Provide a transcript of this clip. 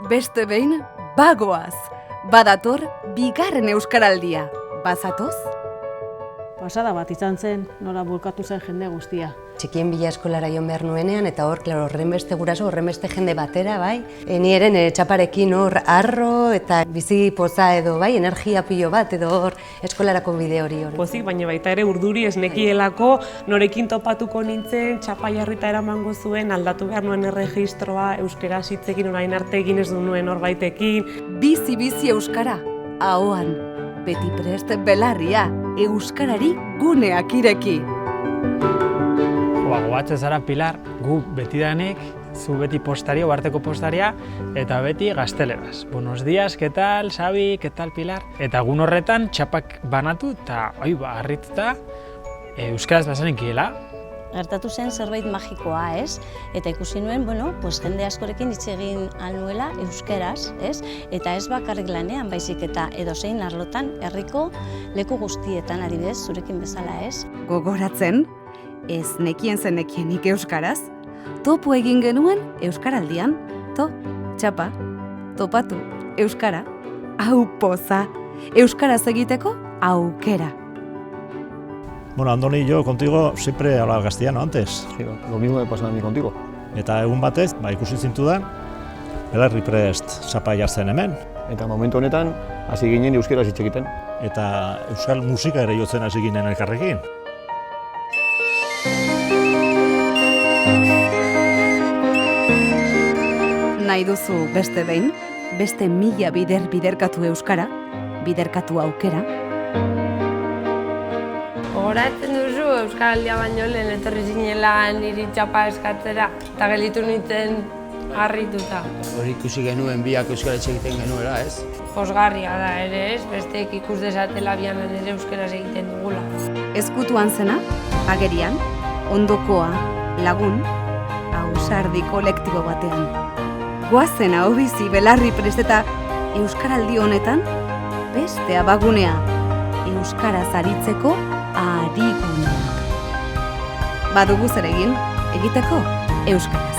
beste behin, bagoaz. Badator, bigarren euskaraldia. Bazatoz? Pasada bat izan zen, nola bulkatu zen jende guztia. Txikien bila eskolara joan behar nuenean, eta hor, klaro, horrenbeste guraso, horrenbeste jende batera, bai. Ni ere nire txaparekin hor arro eta bizi poza edo, bai, energia pilo bat edo hor eskolarako bide hori hori. Pozik, baina baita ere urduri ez nekielako, norekin topatuko nintzen, txapa jarrita eramango zuen, aldatu behar nuen erregistroa, euskaraz hitz egin orain arte egin ez du nuen horbaitekin. Bizi euskara, ahoan. Beti prest belarria, euskarari guneak ireki. Gogoratzen zara, Pilar, gu betidanik, zu beti postaria, uarteko postaria, eta beti gazteleraz. Buenos días, ¿qué tal, Xabi, qué tal, Pilar? Eta egun horretan txapak banatu, eta harrituta euskaraz bazenekiela. Gertatu zen zerbait magikoa, ez? Eta ikusi nuen, jende askorekin hitz egin ahal nuela euskeraz, ez? Eta ez bakarrik lanean, baizik eta edozein arlotan, herriko leku guztietan, adibidez, zurekin bezala, ez? Gogoratzen, ez nekien zenekienik euskaraz, topo egin genuen euskaraldian, txapa, topatu, euskara, hau poza, euskaraz egiteko aukera. Bueno, Andoni y yo contigo siempre hablaba castellano antes. Sí, lo mismo me pasa a mí contigo. Eta egun batez, ikusi zintudan, Belarri prest zapa jartzen hemen. Eta momentu honetan, hasi ginen euskeraz hitz egiten. Eta euskal musika ere jotzen hasi ginen elkarrekin. Nahi duzu beste behin, beste 1000 biderkatu euskara, biderkatu aukera. Gogoratzen duzu euskaraldia baino lehen etorri zinela niri txapa eskatzera eta gelditu nintzen harrituta. Hori ikusi genuen biak euskaraz egiten genuela, ez? Pozgarria da ere, ez? Besteek ikus dezatela bianan ere euskaraz egiten dugula. Ezkutuan zena, agerian, ondokoa, lagun, ausardi kolektibo batean. Goazen hau bizi Belarri prest eta euskaraldi honetan, beste abagunea, euskaraz aritzeko ariguneak. Badugu zer egin, egiteko euskaraz.